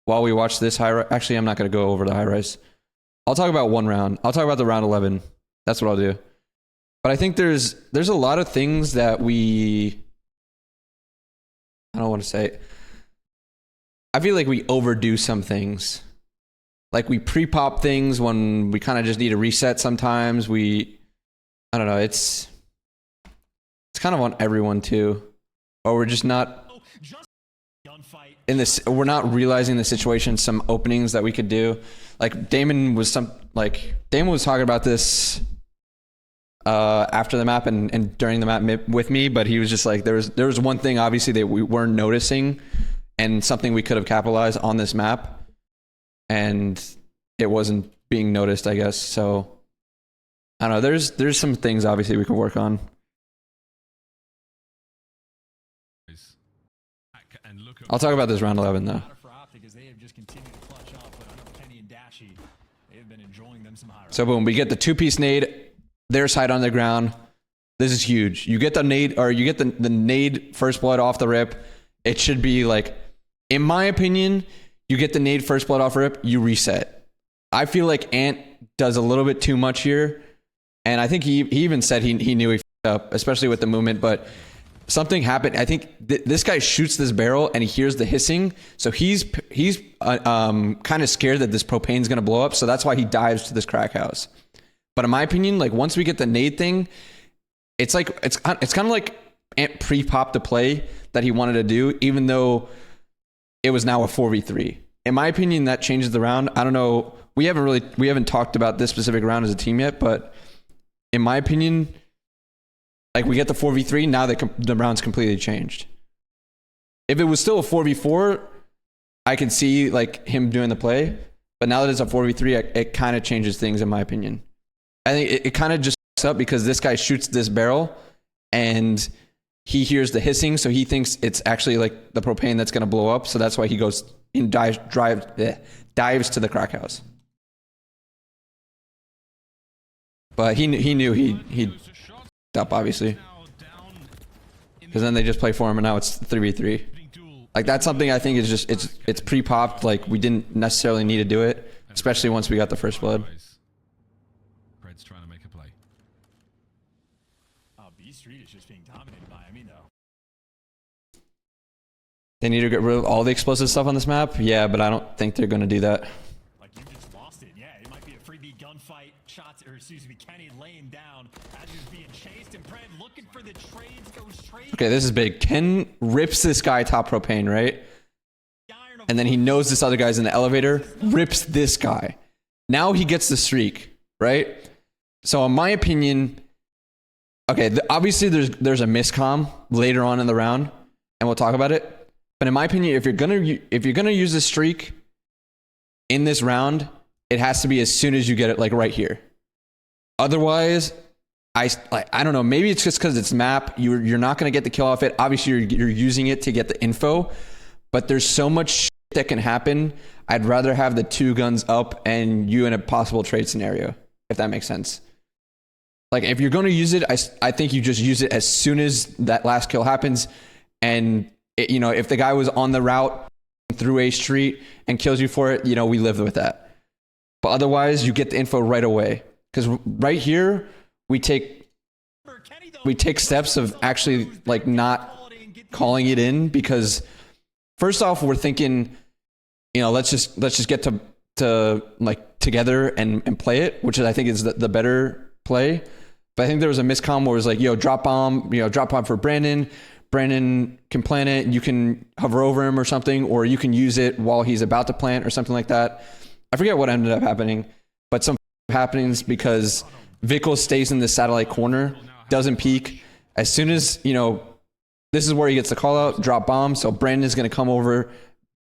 while we watch this high rise. Actually, I'm not going to go over the high rise. I'll talk about one round. I'll talk about the round 11. That's what I'll do. But I think there's a lot of things that I don't want to say. I feel like we overdo some things. Like we pre-pop things when we kind of just need a reset sometimes. I don't know, it's kind of on everyone too. Or we're just not in this, we're not realizing the situation, some openings that we could do. Like Damon was talking about this after the map and during the map with me, but he was just like, there was one thing obviously that we weren't noticing and something we could have capitalized on this map, and it wasn't being noticed, I guess. So I don't know, there's some things obviously we can work on. I'll talk about this round 11 though. So boom, we get the two-piece nade, their side on the ground. This is huge. You get the nade, or you get the nade first blood off the rip. It should be like, in my opinion, you get the nade first blood off rip, you reset. I feel like Ant does a little bit too much here. And I think he even said he knew he f***ed up, especially with the movement, but something happened. I think this guy shoots this barrel and he hears the hissing. So he's kind of scared that this propane is going to blow up. So that's why he dives to this crack house. But in my opinion, like once we get the nade thing, it's kind of like Ant pre-popped the play that he wanted to do, even though it was now a 4v3. In my opinion, that changes the round. I don't know. We haven't talked about this specific round as a team yet, but in my opinion, like we get the 4v3, now the round's completely changed. If it was still a 4v4, I could see like him doing the play, but now that it's a 4v3, it kind of changes things in my opinion. I think it kind of just up because this guy shoots this barrel and he hears the hissing, so he thinks it's actually like the propane that's going to blow up, so that's why he goes and dives to the crack house. But he knew he'd up obviously, because then they just play for him and now it's 3v3. Like that's something I think is just it's pre-popped. Like we didn't necessarily need to do it, especially once we got the first blood. Fred's trying to make a play. B Street is just being dominated by me though. They need to get rid of all the explosive stuff on this map. Yeah, but I don't think they're going to do that. Like you just lost it. Yeah, it might be a freebie gunfight. Shots, or excuse me, Kenny laying down as he's being chased, and Brad looking for the trades, goes straight. Okay, this is big. Ken rips this guy top propane, right? And then he knows this other guy's in the elevator, rips this guy. Now he gets the streak, right? So in my opinion, okay, obviously there's a miscomm later on in the round, and we'll talk about it. But in my opinion, if you're gonna use this streak in this round, it has to be as soon as you get it, like right here. Otherwise, I don't know. Maybe it's just because it's map. You're not gonna get the kill off it. Obviously, you're using it to get the info, but there's so much shit that can happen. I'd rather have the two guns up and you in a possible trade scenario, if that makes sense. Like if you're gonna use it, I think you just use it as soon as that last kill happens, and you know, if the guy was on the route through a street and kills you for it, you know, we live with that. But otherwise, you get the info right away. Because right here, we take steps of actually like not calling it in, because first off, we're thinking, you know, let's just get to like together and play it, which I think is the better play. But I think there was a miscomm where it was like, yo, drop bomb for Brandon. Brandon can plant it, you can hover over him or something, or you can use it while he's about to plant or something like that. I forget what ended up happening, but some happenings because Vickle stays in the satellite corner, doesn't peek. As soon as, you know, this is where he gets the call out, drop bomb, so Brandon's going to come over,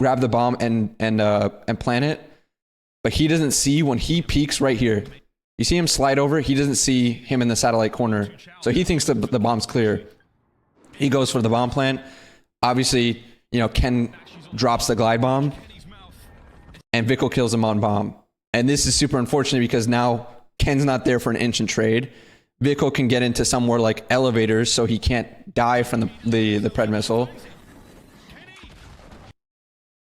grab the bomb and plant it. But he doesn't see when he peeks right here. You see him slide over, he doesn't see him in the satellite corner. So he thinks that the bomb's clear. He goes for the bomb plant. Obviously, you know, Ken drops the glide bomb and Vickle kills him on bomb. And this is super unfortunate because now Ken's not there for an instant trade. Vickle can get into somewhere like elevators, so he can't die from the pred missile.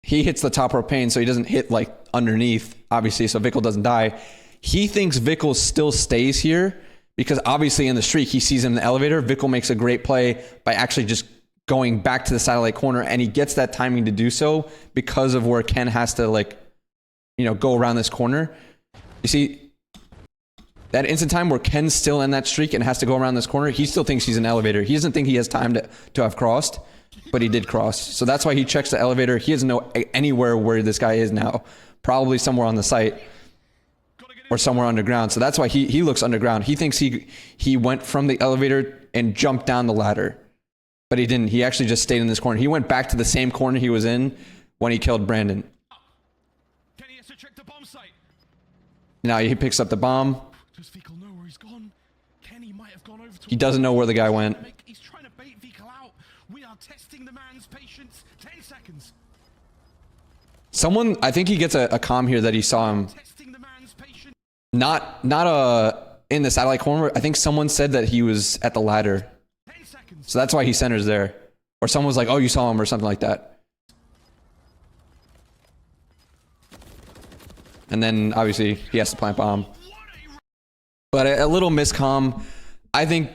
he hits the top propane, so he doesn't hit like underneath, obviously, so Vickle doesn't die. He thinks Vickle still stays here because obviously in the streak, he sees him in the elevator. Vickle makes a great play by actually just going back to the satellite corner, and he gets that timing to do so because of where Ken has to, like, you know, go around this corner. You see that instant time where Ken's still in that streak and has to go around this corner, he still thinks he's in the elevator. He doesn't think he has time to have crossed, but he did cross. So that's why he checks the elevator. He doesn't know anywhere where this guy is now. Probably somewhere on the site or somewhere underground. So that's why he looks underground. He thinks he went from the elevator and jumped down the ladder. But he didn't. He actually just stayed in this corner. He went back to the same corner he was in when he killed Brandon. Kenny has to check the bomb site. Now he picks up the bomb. Does Vickle know where he's gone? Kenny might have gone over to... He doesn't know where the guy went. He's trying to bait Vickle out. We are testing the man's patience. 10 seconds. Someone, I think he gets a comm here that he saw him. Testing the man's patience. Not in the satellite corner. I think someone said that he was at the ladder. 10 seconds. So that's why he centers there. Or someone was like, oh, you saw him or something like that. And then obviously he has to plant bomb. But a little miscomm. I think,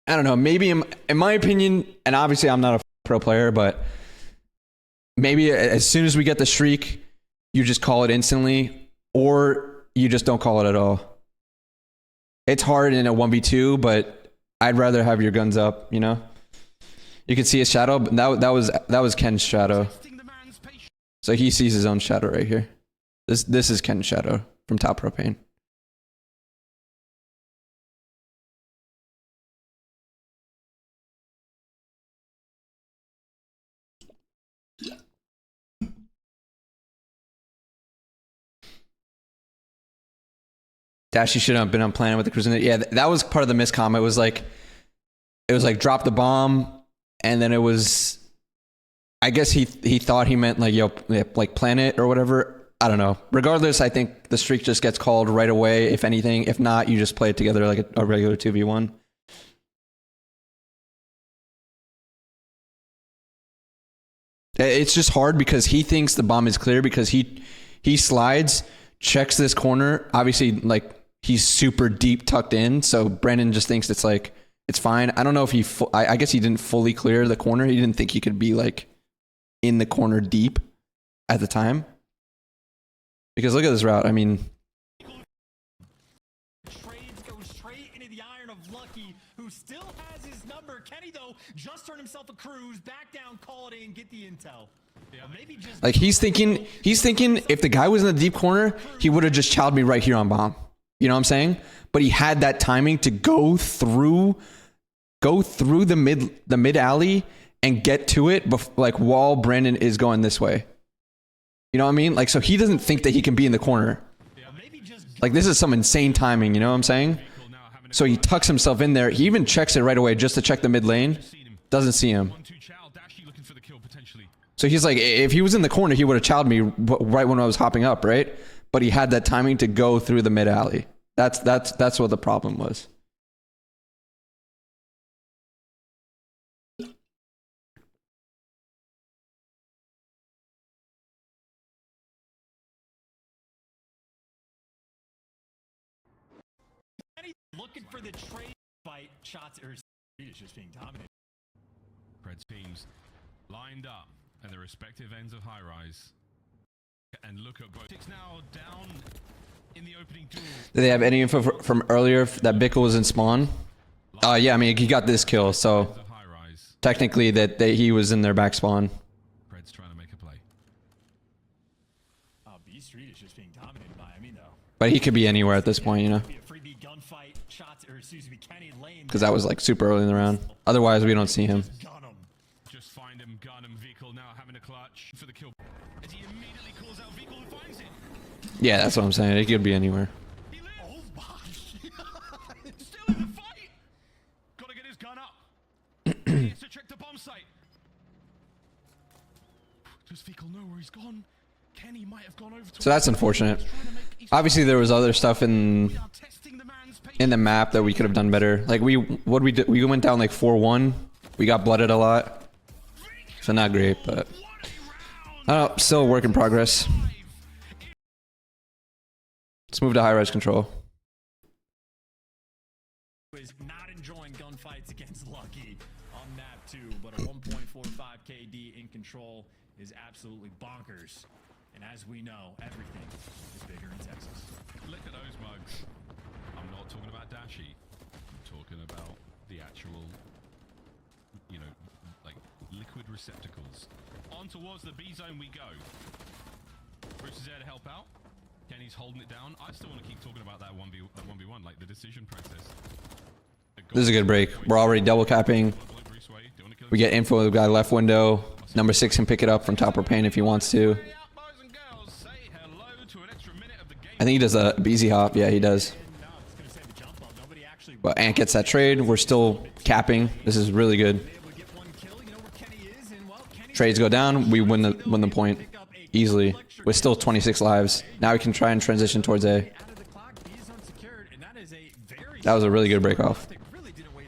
I don't know, maybe in my opinion, and obviously I'm not a pro player, but maybe as soon as we get the streak, you just call it instantly, or you just don't call it at all. It's hard in a 1v2, but I'd rather have your guns up, you know? You can see his shadow, but that was Ken's shadow. So he sees his own shadow right here. This is Ken's shadow from top propane. Dashy should have been on planet with the cruiser. Yeah, that was part of the miscomm. It was like drop the bomb, and then it was, I guess he thought he meant like, yo, like planet or whatever. I don't know. Regardless, I think the streak just gets called right away, if anything. If not, you just play it together like a regular 2v1. It's just hard because he thinks the bomb is clear because he slides, checks this corner. Obviously, like, he's super deep tucked in, so Brandon just thinks it's like, it's fine. I don't know if I guess he didn't fully clear the corner. He didn't think he could be like in the corner deep at the time. Because look at this route. I mean, Trades go straight into the iron of Lucky, who still has his number. Kenny, though, just turned himself a cruise, back down, call it in, get the intel. Yeah, maybe just like he's thinking if the guy was in the deep corner, he would have just chowed me right here on bomb. You know what I'm saying? But he had that timing to go through the mid alley and get to it like while Brandon is going this way. You know what I mean? Like, so he doesn't think that he can be in the corner. Like, this is some insane timing, you know what I'm saying? So he tucks himself in there. He even checks it right away just to check the mid lane. Doesn't see him. So he's like, if he was in the corner, he would have chowed me right when I was hopping up, right? But he had that timing to go through the mid alley. That's what the problem was. looking for the trade fight. Shots are just being dominated. Red's teams lined up at the respective ends of high rise. And look at both. Six now down in the opening duel. Did they have any info from earlier that Bickle was in spawn? Yeah, I mean, he got this kill, so technically that he was in their back spawn. Red's trying to make a play. B Street is just being dominated by him, though. But he could be anywhere at this point, you know? Because that was like super early in the round. Otherwise, we don't see him. Just find him, gun him. Vickle now having a clutch for the kill. As he immediately calls out Vickle and finds it. Yeah, that's what I'm saying. It could be anywhere. Oh my! Still in the fight. Gotta get his gun up. He has to check the bomb site. Does Vickle know where he's gone? Kenny might have gone over to. So that's unfortunate. Obviously, there was other stuff in the map that we could have done better. Like we went down like 4-1. We got blooded a lot. So not great, but Still a work in progress. Let's move to high-res control. is not enjoying gunfights against Lucky on map 2, but a 1.45 KD in control is absolutely bonkers. And as we know, everything is bigger in Texas. Look at those mugs. I'm not talking about Dashi. I'm talking about the actual, you know, like liquid receptacles. On towards the B zone we go. Bruce is there to help out. Kenny's holding it down. I still want to keep talking about that 1v1, like the decision process. This is a good break. We're already double capping. We get info of the guy left window. Number 6 can pick it up from top propane if he wants to. I think he does a BZ hop. Yeah, he does. But Ant gets that trade. We're still capping. This is really good. Trades go down. We win the point easily. With still 26 lives. Now we can try and transition towards A. That was a really good break off.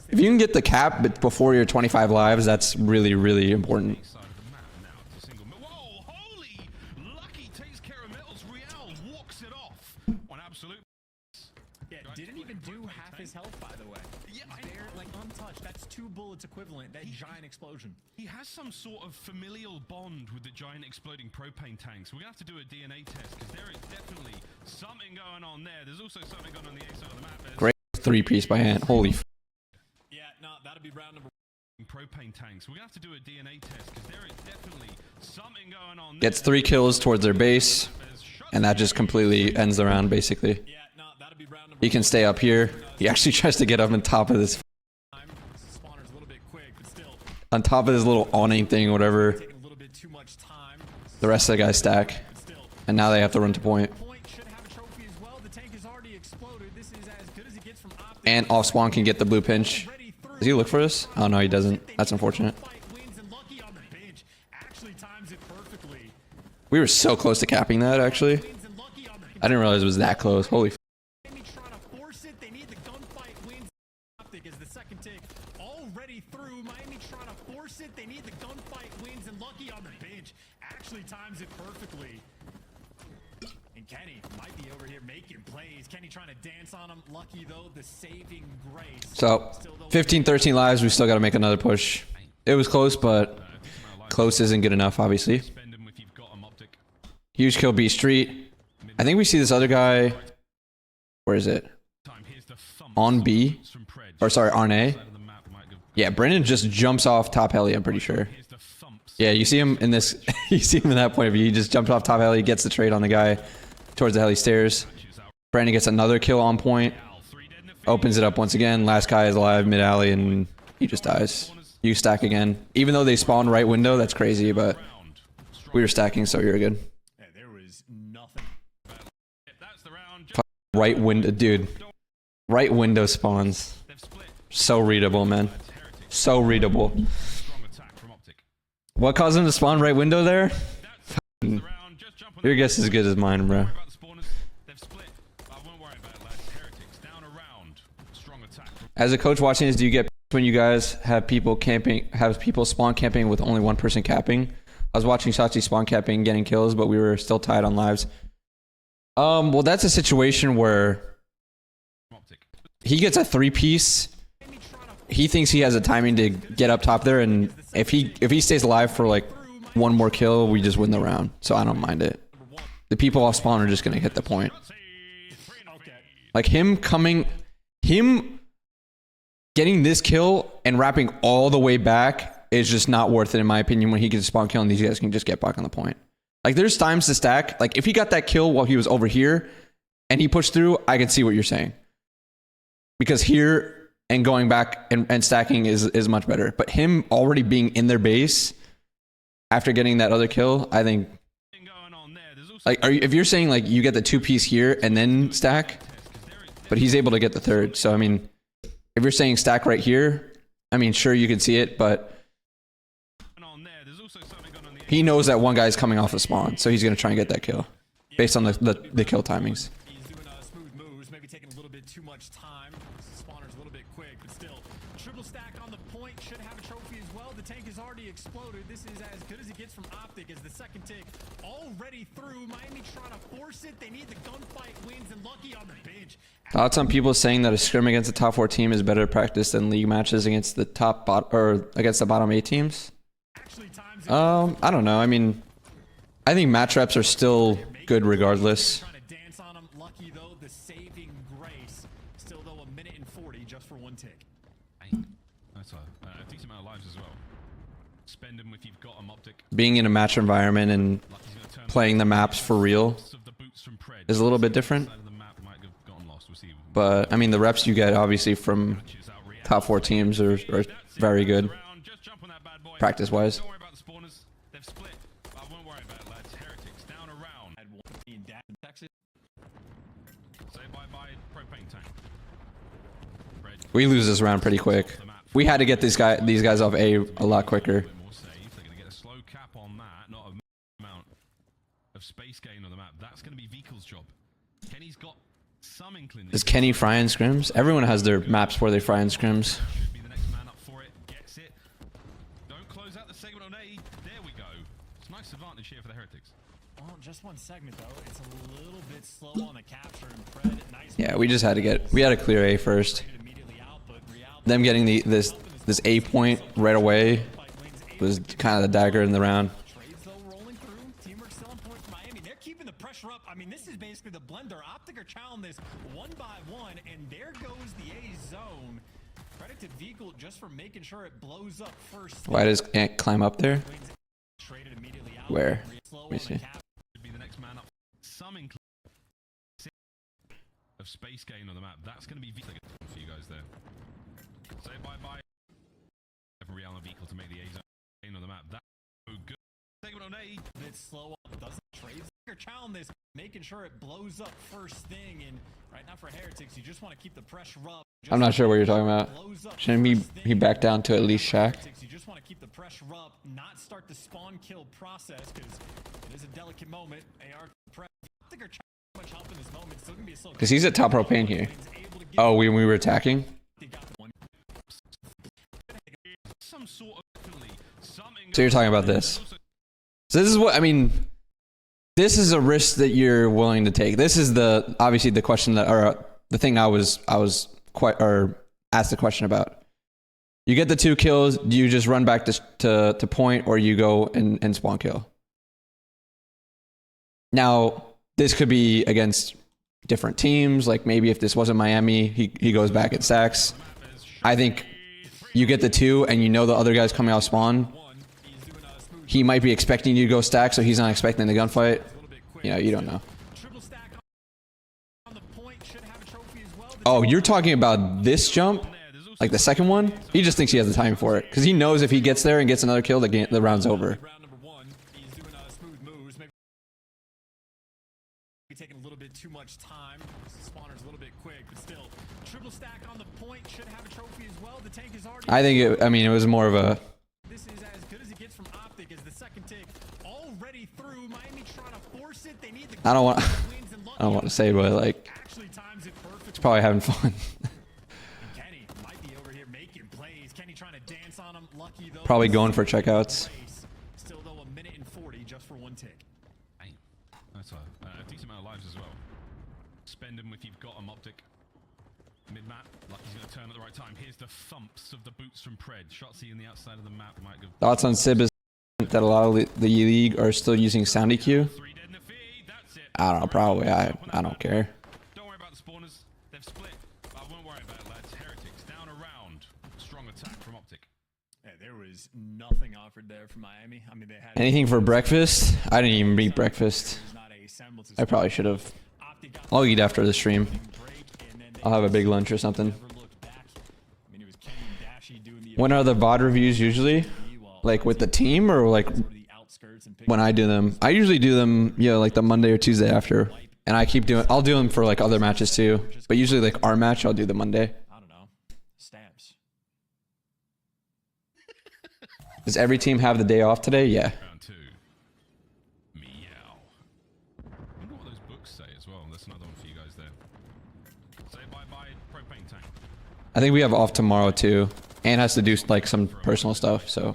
If you can get the cap before your 25 lives, that's really, really important. Whoa, holy! Lucky takes care of Metals. Real walks it off on absolute. Yeah, didn't even do half his health, by the way. Yeah, they're like untouched. That's 2 bullets equivalent. That giant explosion. He has some sort of familial bond with the giant exploding propane tanks. We're gonna have to do a DNA test because there is definitely something going on there. There's also something going on the A side of the map. Great 3-piece by Ant. Holy f. Yeah, no, that'll be round number. Propane tanks. We're gonna have to do a DNA test because there is definitely something going on there. Gets 3 kills towards their base. And that just completely ends the round, basically. Yeah, no, that'll be round number. He can stay up here. He actually tries to get up on top of this. Spawner's a little bit quick, but still On top of this little awning thing, whatever. taking a little bit too much time. The rest of the guys stack. And now they have to run to point. Point should have a trophy as well. The tank has already exploded. This is as good as it gets from Optic. And off spawn can get the blue pinch. Does he look for us? Oh no, he doesn't. That's unfortunate. We were so close to capping that, actually. I didn't realize it was that close. Holy f. Miami trying to force it. They need the gunfight wins. Optic is the second tick already through. Miami trying to force it. They need the gunfight wins, and Lucky on the bench actually times it perfectly. And Kenny might be over here making plays. Kenny trying to dance on him. Lucky though, the saving grace. So, 15, 13 lives. We still got to make another push. It was close, but close isn't good enough, obviously. Huge kill B Street. I think we see this other guy. Where is it? On B? Or sorry, on A? Yeah, Brennan just jumps off top heli, I'm pretty sure. Yeah, you see him in this. You see him in that point of view. He just jumps off top heli, gets the trade on the guy towards the heli stairs. Brandon gets another kill on point. Opens it up once again. Last guy is alive mid alley and he just dies. You stack again. Even though they spawn right window, that's crazy, but we were stacking, so you're good. Yeah, there was nothing. Right window, dude. Right window spawns. So readable, man. So readable. What caused him to spawn right window there? Your guess is as good as mine, bro. As a coach watching this, do you get when you guys have people spawn camping with only one person capping? I was watching Sachi spawn capping, getting kills, but we were still tied on lives. Well, that's a situation where he gets a 3-piece. He thinks he has a timing to get up top there, and if he stays alive for like one more kill, we just win the round. So I don't mind it. The people off spawn are just gonna hit the point. Like him getting this kill and wrapping all the way back is just not worth it in my opinion when he gets a spawn kill and these guys can just get back on the point. Like there's times to stack. Like if he got that kill while he was over here and he pushed through, I can see what you're saying. Because here and going back and stacking is much better. But him already being in their base after getting that other kill, I think like if you're saying like you get the 2-piece here and then stack, but he's able to get the 3rd. So I mean, if you're saying stack right here, I mean sure you can see it, but he knows that one guy's coming off of spawn, so he's gonna try and get that kill based on the kill timings. He's doing smooth moves, maybe taking a little bit too much time. Spawner's a little bit quick, but still. Triple stack on the point, should have a trophy as well. The tank has already exploded. This is as good as it gets from Optic as the second tick already through. Miami trying to force it. They need the gunfight wins, and Lucky on the bench. Thoughts on people saying that a scrim against the top 4 team is better practice than league matches against the against the bottom 8 teams? I don't know. I mean, I think match reps are still good regardless. Trying to dance on him. Lucky though, the saving grace. Still though, 1 minute and 40 just for 1 tick. That's a decent amount of lives as well. Spend them if you've got them. Optic. Being in a match environment and playing the maps for real is a little bit different. But I mean, the reps you get obviously from top 4 teams are very good, practice-wise. Don't worry about the spawners. They've split. I won't worry about it, lads. Heretics down around. Say bye-bye, propane tank. We lose this round pretty quick. We had to get these guys off a lot quicker. More safe. They're going to get a slow cap on that, not a amount of space gain on the map. That's going to be Vikal's job. Kenny's got some inclination. Is Kenny frying scrims? Everyone has their maps where they fry in scrims. Should be the next man up for it. Gets it. Don't close out the segment on A. There we go. It's a nice advantage here for the Heretics. Well, just 1 segment though. It's a little bit slow on the capture and Fred. Nice. Yeah, we just had to clear A first. Them getting this A point right away was kind of the dagger in the round. Trades though rolling through. Teamwork still on point for Miami. They're keeping the pressure up. I mean, this is basically the blender. Optic are challenging this 1 by 1, and there goes the A zone. Credit to Vikal just for making sure it blows up first. Why does Ant climb up there? Traded immediately out. Where? Slow Let me on see. the cap. Should be the next man up. Some inclination of space gain on the map. That's going to be Vikal for you guys there. Say bye-bye. Real and Vikal to make the A zone gain on the map. That's so good. Segment on A. Bit slow up. Doesn't trade. They're challenging this, making sure it blows up first thing. And right now for Heretics, you just want to keep the pressure up. I'm not sure what you're talking about. Shouldn't he back down to at least Shaq? You just want to keep the pressure up, not start the spawn kill process, because it is a delicate moment. AR press. I think are trying to much help in this moment. Still gonna be a slow. Because he's at top propane here. Oh, when we were attacking? Some sort of So you're talking about this. So this is what, I mean, this is a risk that you're willing to take. This is obviously the question that, or the thing I was asked the question about. You get the 2 kills, do you just run back to point, or you go and spawn kill? Now, this could be against different teams. Like maybe if this wasn't Miami, he goes back and stacks. I think you get the 2 and you know the other guy's coming off spawn. He might be expecting you to go stack, so he's not expecting the gunfight. You know, you don't know. Oh, you're talking about this jump? Like the second one? He just thinks he has the time for it. Because he knows if he gets there and gets another kill, the round's over. Round number 1, he's doing smooth moves. Maybe taking a little bit too much time. This spawner's a little bit quick, but still. Triple stack on the point, should have a trophy as well. The tank is already. I think it was more of a. This is as good as it gets from Optic as the second tick already through. Miami trying to force it. They need the I don't want to say, but like, actually times it perfect. it's probably having fun. Kenny might be over here making plays. Kenny trying to dance on him. Lucky though. Probably going for checkouts. Still though, 1 minute and 40 just for 1 tick. Hey, that's a decent amount of lives as well. Spend them if you've got them. Optic. Mid-map, Lucky's going to turn at the right time. Here's the thumps of the boots from Pred. Shotsy in the outside of the map might go. Thoughts on Sib is that a lot of the league are still using sound EQ? 3 dead in the feed. That's it. I don't know, probably. I don't care. Don't worry about the spawners. They've split. I won't worry about it, lads. Heretics down around. Strong attack from Optic. Yeah, there was nothing offered there from Miami. I mean, they had Anything for breakfast? I didn't even eat breakfast. not a semblance of I probably should have. Optic got I'll eat after the stream. break, and then they I'll have a big lunch or something. never looked back. I mean, it was Kenny and Dashy doing the When are the VOD reviews usually? Like with the team or like sort of the outskirts and when I do them? I usually do them, like the Monday or Tuesday after. And I keep doing, I'll do them for like other matches too. But usually like our match, I'll do the Monday. I don't know, stabs. Does every team have the day off today? Yeah. Round 2. Meow. I wonder what those books say as well. That's another one for you guys there. Say bye-bye, propane tank. I think we have off tomorrow too. And has to do like some personal stuff, so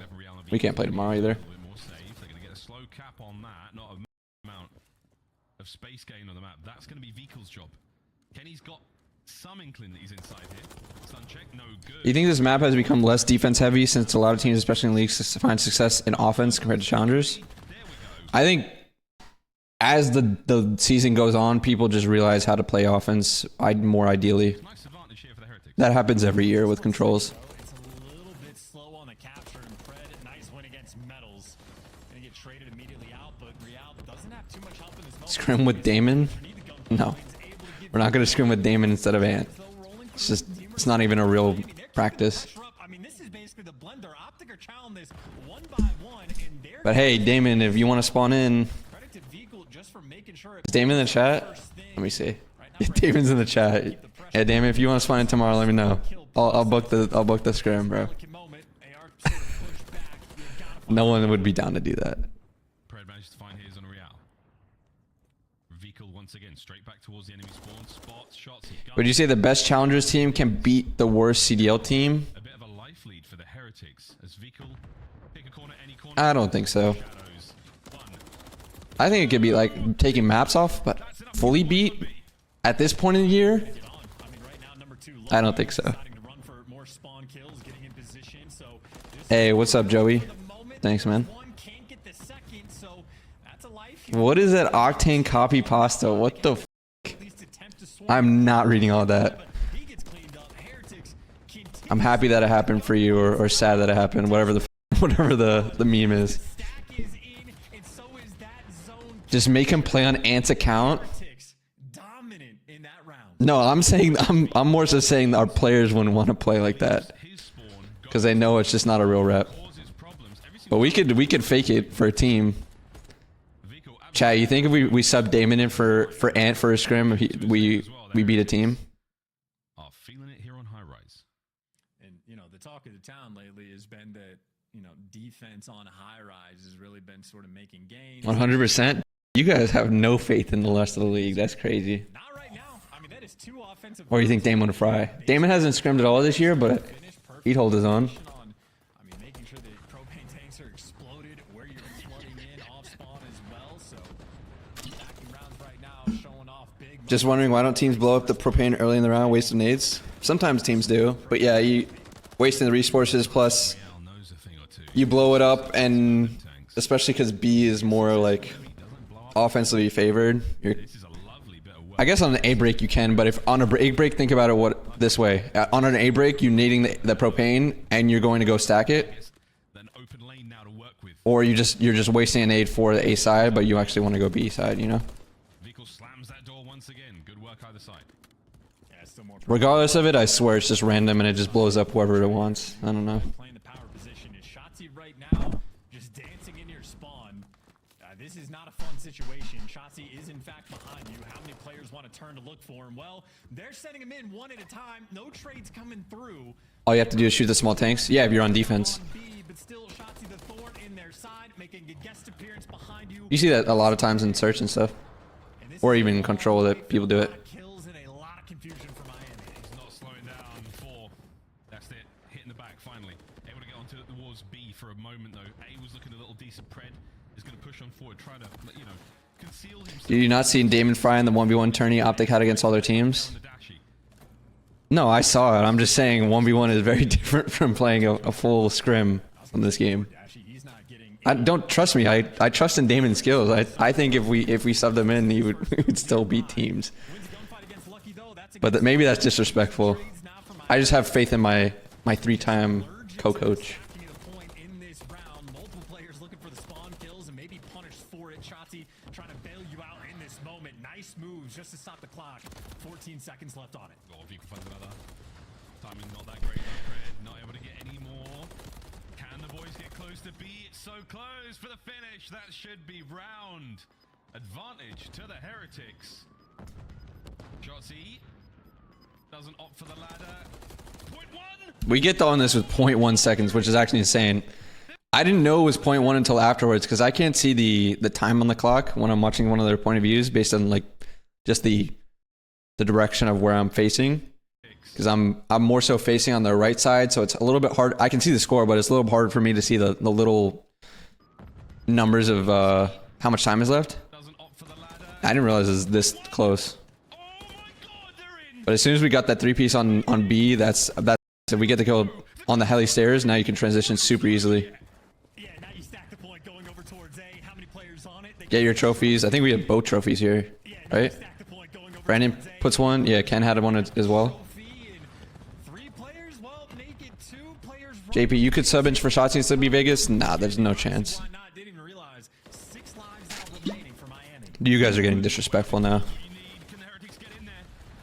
we can't play tomorrow either. A little bit more safe. They're going to get a slow cap on that, not a amount of space gain on the map. That's going to be Vikel's job. Kenny's got some inkling that he's inside here. Sun check, no good. You think this map has become less defense heavy since a lot of teams, especially in leagues, find success in offense compared to challengers? I think as the season goes on, people just realize how to play offense more ideally. Nice advantage here for the Heretics. That happens every year with controls. It's a little bit slow on the capture, and Fred, nice win against Metals. Gonna get traded immediately out, but Real doesn't have too much help in this moment. Scrim with Damon? No. We're not going to scrim with Damon instead of Ant. It's just, it's not even a real practice. I mean, this is basically the blender. Optic are challenging this one by one, and they're But hey, Damon, if you want to spawn in, credit to Vigil just for making sure. is Damon in the chat? Let me see. Damon's in the chat. Yeah, Damon, if you want to spawn in tomorrow, let me know. I'll book the scrim, bro. No one would be down to do that. Pred managed to find his on Real. Vikel once again straight back towards the enemy spawn. Spots, shots. Would you say the best challengers team can beat the worst CDL team? A bit of a life lead for the Heretics as Vikel pick a corner, any corner. I don't think so. Shadows. One. I think it could be like taking maps off, but fully beat at this point in the year, I don't think so. Hey, what's up, Joey? Thanks, man. What is that octane copy pasta? What the f? I'm not reading all that. I'm happy that it happened for you, or sad that it happened. Whatever the meme is. Just make him play on Ant's account. No, I'm saying I'm more so saying our players wouldn't want to play like that because they know it's just not a real rep. But we could fake it for a team. Chat, you think if we sub Damon in for Ant for a scrim, we beat a team? Are feeling it here on High Rise. And you know, the talk of the town lately has been that, you know, defense on High Rise has really been sort of making gains. 100%. You guys have no faith in the rest of the league. That's crazy. Not right now. I mean, that is two offensive. Or you think Damon would fry? Damon hasn't scrimmed at all this year, but he'd hold his own. I mean, making sure the propane tanks are exploded where you're flooding in off spawn as well. So attacking rounds right now, showing off big. Just wondering, why don't teams blow up the propane early in the round, wasting nades? Sometimes teams do, but yeah, you wasting the resources plus you blow it up, and especially because B is more like offensively favored. I guess on an A break you can, but if on a A break, think about it this way: on an A break, you nading the propane, and you're going to go stack it, or you're just wasting an aid for the A side, but you actually want to go B side, you know. Slams that door once again. Good work either side. Regardless of it, I swear it's just random and it just blows up whoever it wants. I don't know. Playing the power position is Shotzi right now, just dancing in your spawn. This is not a fun situation. Shotzi is in fact behind you. How many players want to turn to look for him? Well, they're sending him in one at a time. No trades coming through. All you have to do is shoot the small tanks. Yeah, if you're on defense. But still, Shotzi the thorn in their side, making a guest appearance behind you. You see that a lot of times in search and stuff, or even in control that people do it. Kills and a lot of confusion for Miami. He's not slowing down. Four. That's it. Hitting the back finally. Able to get onto the walls B for a moment though. A was looking a little decent. Pred is going to push on forward, try to, you know, conceal himself. Did you not see Damon Fry in the 1v1 tourney Optic had against all their teams? No, I saw it. I'm just saying 1v1 is very different from playing a full scrim on this game. I don't trust me. I trust in Damon's skills. I think if we subbed them in, we would still beat teams. But maybe that's disrespectful. I just have faith in my 3-time co-coach. Trying to bail you out in this moment. Nice moves just to stop the clock. 14 seconds left on it. Oh, if you can find another. Timing not that great. Fred not able to get any more. Can the boys get close to B? It's so close for the finish. That should be round. Advantage to the Heretics. Shotzi doesn't opt for the ladder. Point one. We get on this with 0.1 seconds, which is actually insane. I didn't know it was 0.1 until afterwards because I can't see the time on the clock when I'm watching one of their point of views based on like just the direction of where I'm facing. because I'm more so facing on the right side, so it's a little bit hard. I can see the score, but it's a little hard for me to see the little numbers of how much time is left. I didn't realize it was this close. But as soon as we got that 3-piece on B, that's if we get the kill on the heli stairs, now you can transition super easily. Yeah, now you stack the point going over towards A. How many players on it? Get your trophies. I think we have both trophies here, right? Stack the point going over Brandon towards A. puts one. Yeah, Ken had one as well. Trophy and 3 players, well, make it 2 players. JP, you could sub in for shots to be Vegas? Nah, there's no chance. Why not? Didn't even realize 6 lives now remaining for Miami. You guys are getting disrespectful now. Can the Heretics get in there?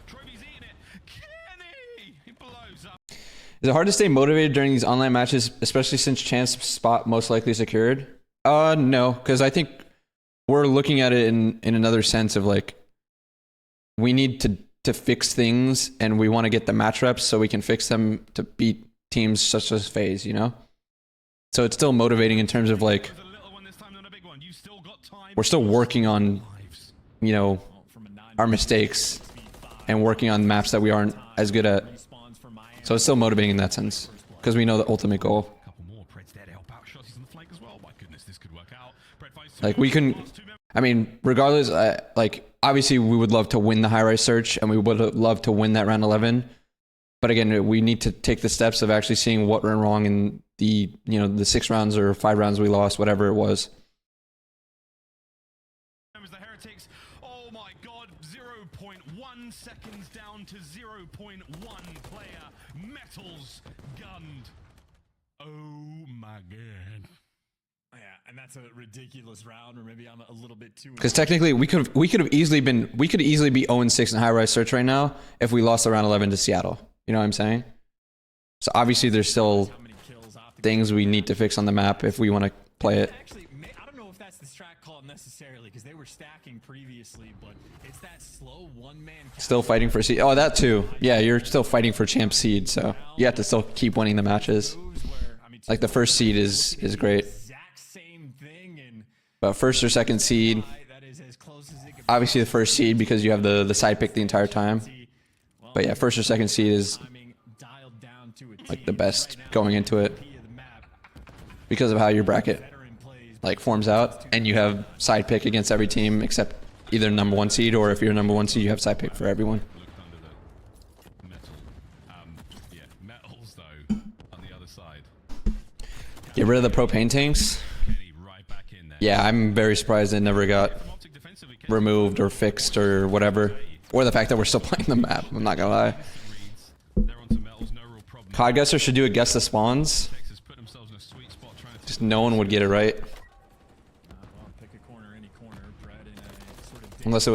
Trophy's eating it. Kenny! He blows up. Is it hard to stay motivated during these online matches, especially since Champ's spot most likely secured? No, because I think we're looking at it in another sense of like, we need to fix things and we want to get the match reps so we can fix them to beat teams such as FaZe, you know? So it's still motivating in terms of like, There's a little one this time, not a big one. You still got time. we're still working on, you know, From a 9 our mistakes and working on maps that we aren't as good at. spawns for Miami. So it's still motivating in that sense because we know the ultimate goal. Couple more. Pred's there to help out. Shotty's on the flank as well. My goodness, this could work out. Pred finds 2 Like we can, members, 2 members. I mean, regardless, like obviously we would love to win the high-rise search and we would love to win that round 11. But again, we need to take the steps of actually seeing what went wrong in the, you know, the 6 rounds or 5 rounds we lost, whatever it was. The Heretics, oh my god, 0.1 seconds down to 0.1 player. Metals gunned. Oh my god. Yeah, and that's a ridiculous round, or maybe I'm a little bit too. Because technically we could have easily be 0-6 in high-rise search right now if we lost the round 11 to Seattle. You know what I'm saying? So obviously there's still How many kills Optic things we need to fix on the map if we want to play it. Actually, I don't know if that's the strat call necessarily because they were stacking previously, but it's that slow one-man. Still fighting for seed. Oh, that too. Yeah, you're still fighting for champ seed, so you have to still keep winning the matches. Like the first seed is great, Exact same thing, and but first or second seed, that is as close as it could obviously the first seed because you have the side pick the entire time. be. But yeah, first or second seed is Timing dialed down to a like T. the best Right now, going into it P of the map, because of how your bracket veteran plays, like forms out, and you have side pick against every team except either number 1 seed, or if you're number 1 seed, you have side pick for everyone. Looked under the metal. Yeah, metals though on the other side. Get rid of the propane tanks. Kenny right back in there. Yeah, I'm very surprised it never got From Optic defensively, Kenny removed or fixed or whatever, or the fact that we're still playing the map. I'm not gonna lie. reads. They're onto metals, no real problem. Codguster should do a guess the spawns. Texas put themselves in a sweet spot trying to Just no one would get it right well, pick a corner, any corner, Brad in a sort of unless it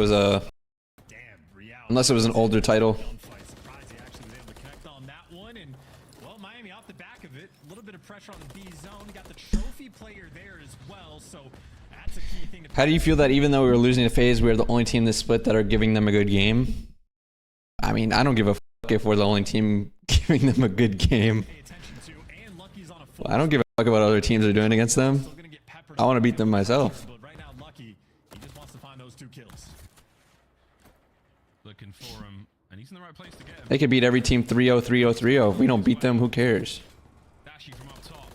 was an older title. gunfight. Surprised he actually was able to connect on that one, and well, Miami off the back of it, a little bit of pressure on the B zone. Got the trophy player there as well, so that's a key thing to How do you feel that even though we were losing to FaZe, we are the only team this split that are giving them a good game? I mean, I don't give a fuck if we're the only team giving them a good game. pay attention to. And Lucky's on a full I don't give a fuck about what other teams are doing against them. still gonna get peppered. I want to beat them myself. But right now, Lucky, he just wants to find those 2 kills. looking for him, and he's in the right place to get him. They could beat every team 3-0, 3-0, 3-0. If we don't beat them, who cares? Dashy from up top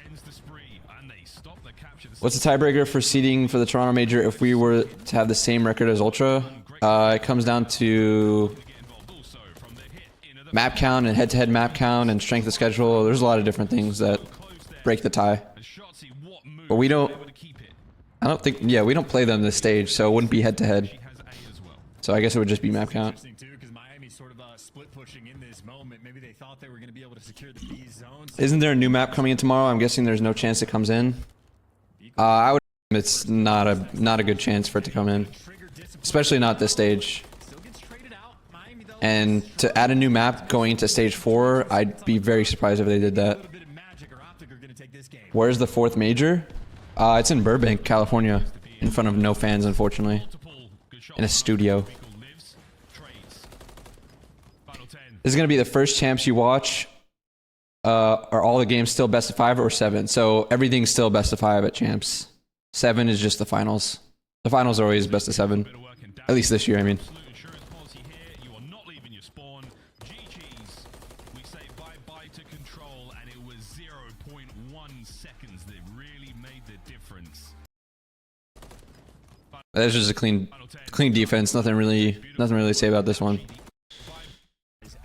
ends the spree, and they stop the capture. What's the tiebreaker for seeding for the Toronto Major if we were to have the same record as Ultra? It comes down to Get involved also from the hit into the map count and head-to-head map count and strength of schedule. There's a lot of different things that close there. break the tie. And Shotzi, what move? But we don't. Able to keep it. I don't think. Yeah, we don't play them this stage, so it wouldn't be head-to-head. She has A as well. So I guess it would just be map count. Interesting too, because Miami's sort of split pushing in this moment. Maybe they thought they were going to be able to secure the B zone. So Isn't there a new map coming in tomorrow? I'm guessing there's no chance it comes in. I would. It's not a good chance for it to come in, trigger discipline especially not this stage. still gets traded out. Miami though, And to add a new map going into stage 4, I'd be very surprised if they did a that. little bit of magic or Optic are going to take this game. Where's the 4th major? It's in Burbank, California, in front of no fans, unfortunately, Multiple good shots. in a studio. Lives, trades. Final 10. This is gonna be the first champs you watch. Are all the games still best of 5 or 7? So everything's still best of 5 at champs. 7 is just the finals. The finals are always best of 7. Bit of work in At least this year, I mean. Absolute insurance policy here. You are not leaving your spawn. GG. That's just a clean defense. Nothing really to say about this one. It's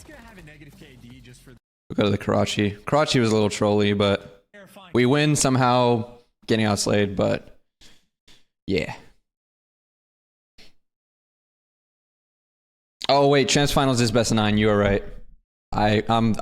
gonna have a negative KD just for We'll go to the Karachi. Karachi was a little trolly, but we win somehow, getting outslayed. But yeah. Oh wait, champs finals is best of 9. You are right. I'm